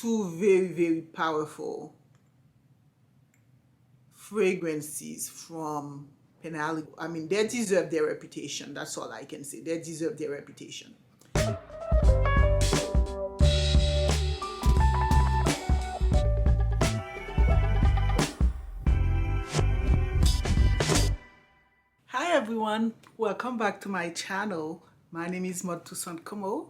two very powerful fragrances from Penhaligon. I mean, they deserve their reputation. That's all I can say. They deserve their reputation. Hi everyone, welcome back to my channel. My name is Motusan Komo.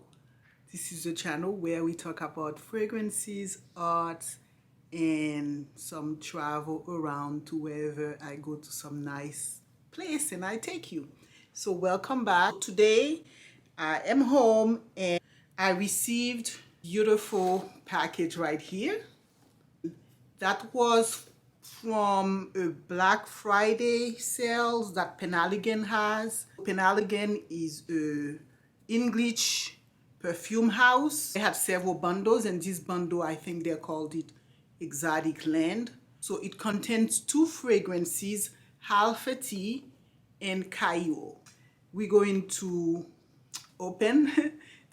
This is a channel where we talk about fragrances, art, and some travel around to wherever I go to some nice place and I take you. So welcome back. Today I am home and I received a beautiful package right here. That was from a Black Friday sales that Penhaligon has. Penhaligon is a English perfume house. They had several bundles, and this bundle, I think they called it Exotic Land. So it contains two fragrances, Halfeti and Cairo. We're going to open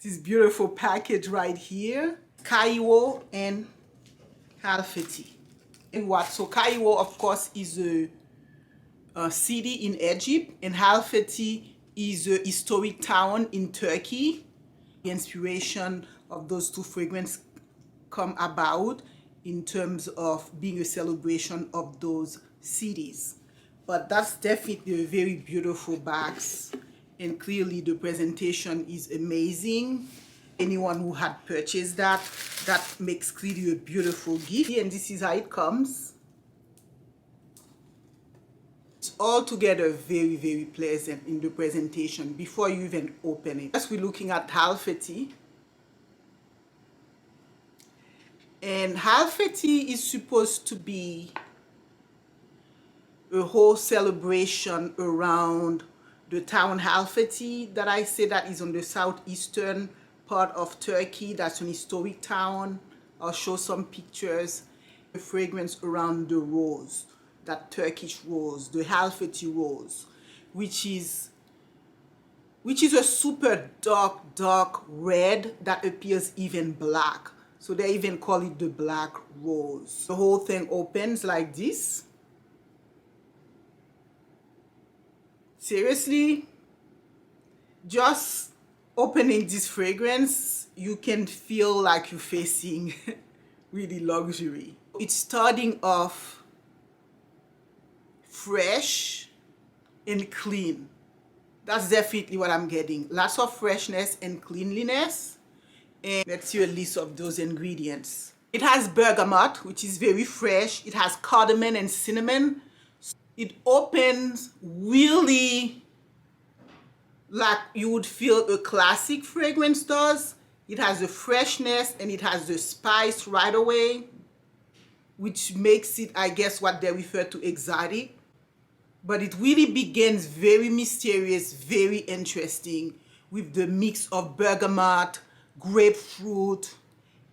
this beautiful package right here, Cairo and Halfeti. And what? So Cairo, of course, is a city in Egypt, and Halfeti is a historic town in Turkey. The inspiration of those two fragrances come about in terms of being a celebration of those cities. But that's definitely a very beautiful box, and clearly the presentation is amazing. Anyone who had purchased that makes clearly a beautiful gift. And this is how it comes. It's altogether very pleasant in the presentation before you even open it. First, we're looking at Halfeti. And Halfeti is supposed to be a whole celebration around the town Halfeti that I say that is on the southeastern part of Turkey. That's an historic town. I'll show some pictures. The fragrance around the rose, that Turkish rose, the Halfeti rose, which is a super dark red that appears even black. So they even call it the black rose. The whole thing opens like this. Seriously, just opening this fragrance, you can feel like you're facing really luxury. It's starting off fresh and clean. That's definitely what I'm getting. Lots of freshness and cleanliness. And let's see a list of those ingredients. It has bergamot, which is very fresh. It has cardamom and cinnamon. It opens really like you would feel a classic fragrance does. It has the freshness and it has the spice right away, which makes it, I guess, what they refer to exotic. But it really begins very mysterious, very interesting with the mix of bergamot, grapefruit,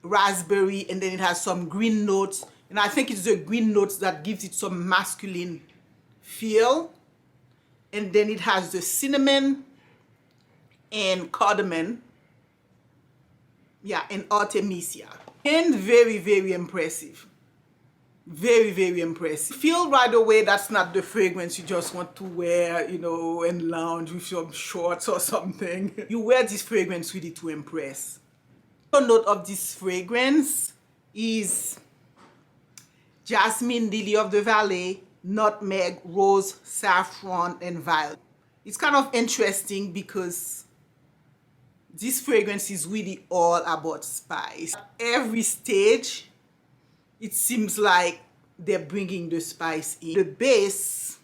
raspberry, and then it has some green notes. And I think it's the green notes that gives it some masculine feel. And then it has the cinnamon and cardamom, yeah, and artemisia. And very impressive. Very impressive. Feel right away that's not the fragrance you just want to wear, you know, and lounge with some shorts or something. You wear this fragrance really to impress. The note of this fragrance is jasmine, lily of the valley, nutmeg, rose, saffron, and violet. It's kind of interesting because this fragrance is really all about spice. At every stage, it seems like they're bringing the spice in. The base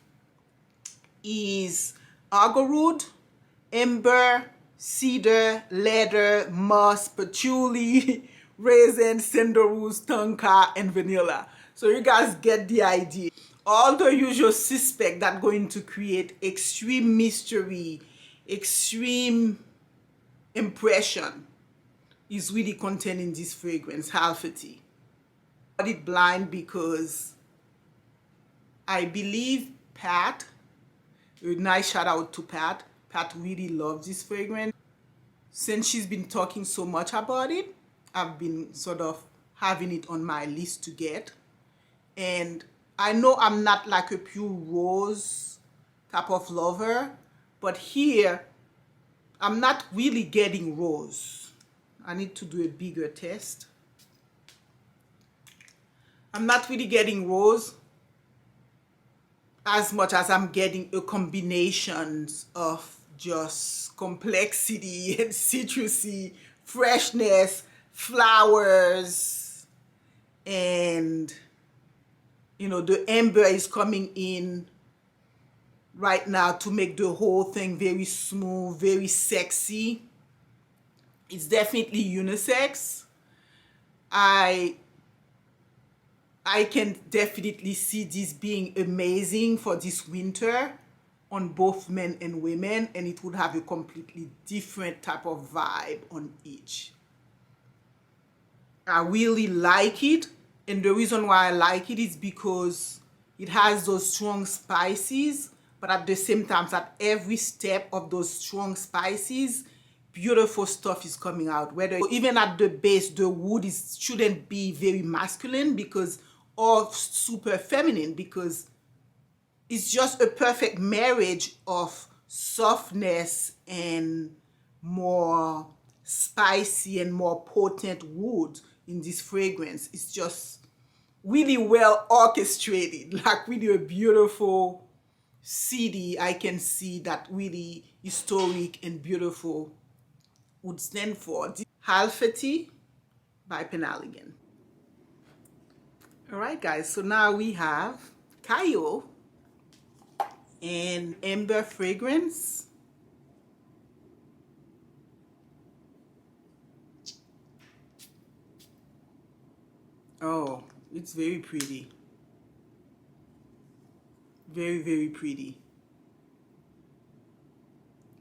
is agarwood, amber, cedar, leather, moss, patchouli, raisin, sandalwood, tonka, and vanilla. So you guys get the idea. All the usual suspects that are going to create extreme mystery, extreme impression is really contained in this fragrance, Halfeti. I got it blind because I believe Pat, a nice shout out to Pat. Pat really loves this fragrance. Since she's been talking so much about it, I've been sort of having it on my list to get. And I know I'm not like a pure rose type of lover, but here I'm not really getting rose. I need to do a bigger test. I'm not really getting rose as much as I'm getting a combination of just complexity and citrusy, freshness, flowers, and you know, the amber is coming in right now to make the whole thing very smooth, very sexy. It's definitely unisex. I can definitely see this being amazing for this winter on both men and women, and it would have a completely different type of vibe on each. I really like it, and the reason why I like it is because it has those strong spices, but at the same time, at every step of those strong spices, beautiful stuff is coming out. Whether even at the base, the wood shouldn't be very masculine or super feminine, because it's just a perfect marriage of softness and more spicy and more potent wood in this fragrance. It's just really well orchestrated, like really a beautiful city. I can see that really historic and beautiful would stand for. Halfeti by Penhaligon. All right, guys, so now we have Cairo and amber fragrance. Oh, it's very pretty. Very, very pretty.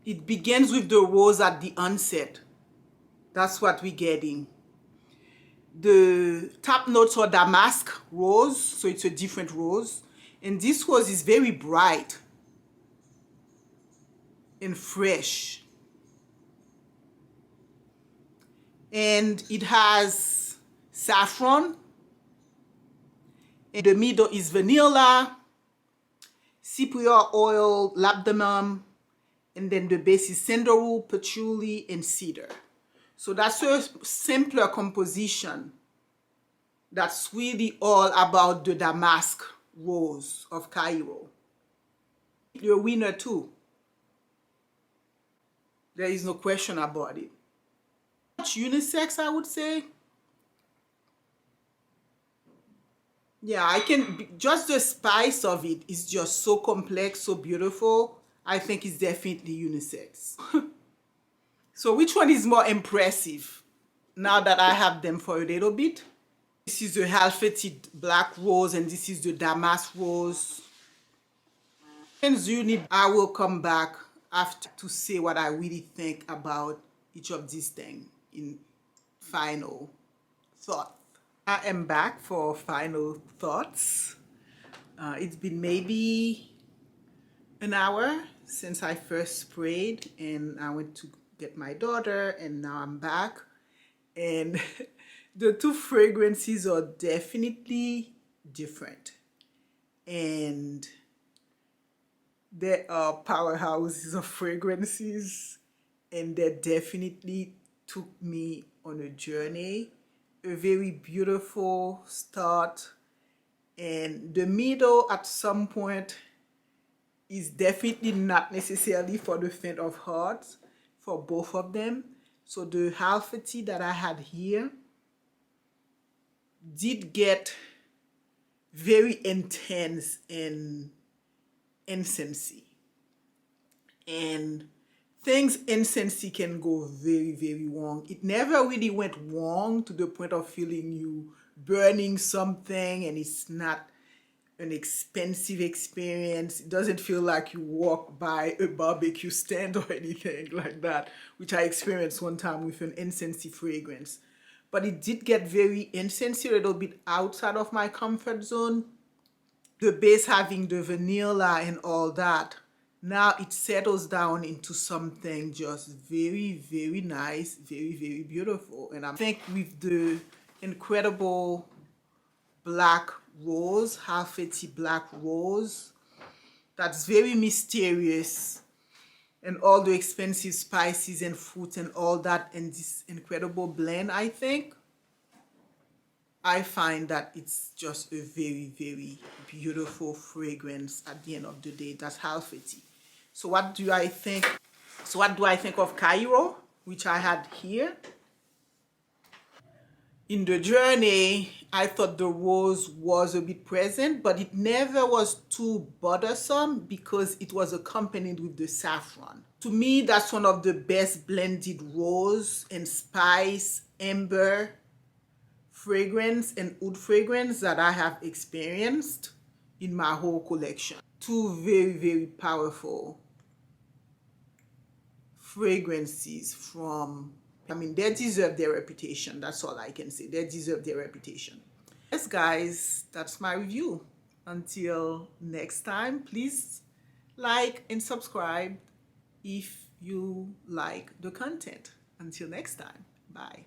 It begins with the rose at the onset. That's what we're getting. The top notes are damask rose, so it's a different rose. And this rose is very bright and fresh. And it has saffron. In the middle is vanilla, cypriol oil, labdanum, and then the base is sandalwood, patchouli, and cedar. So that's a simpler composition. That's really all about the damask rose of Cairo. You're a winner too. There is no question about it. Unisex, I would say. Yeah, I can, just the spice of it is just so complex, so beautiful. I think it's definitely unisex. So which one is more impressive now that I have them for a little bit? This is the Halfeti black rose and this is the damask rose. I will come back after to say what I really think about each of these things in final thought. I am back for final thoughts. It's been maybe an hour since I first sprayed, and I went to get my daughter, and now I'm back. And the two fragrances are definitely different. And they are powerhouses of fragrances, and they definitely took me on a journey. A very beautiful start, and the middle at some point is definitely not necessarily for the faint of heart for both of them. So the Halfeti that I had here did get very intense and incensey, and things incensey can go very, very wrong. It never really went wrong to the point of feeling you burning something, and it's not an expensive experience. It doesn't feel like you walk by a barbecue stand or anything like that, which I experienced one time with an incensey fragrance. But it did get very incensey, a little bit outside of my comfort zone. The base having the vanilla and all that, now it settles down into something just very, very nice, very, very beautiful. And I think with the incredible black rose, Halfeti black rose, that's very mysterious, and all the expensive spices and fruits and all that in this incredible blend. I find that it's just a very, very beautiful fragrance at the end of the day. That's Halfeti. So what do I think? So what do I think of Cairo, which I had here? In the journey, I thought the rose was a bit present, but it never was too bothersome because it was accompanied with the saffron. To me, that's one of the best blended rose and spice, amber fragrance and oud fragrance that I have experienced in my whole collection. Two very, very powerful fragrances from, I mean, they deserve their reputation. That's all I can say. They deserve their reputation. Yes, guys, that's my review. Until next time, please like and subscribe if you like the content. Until next time, bye.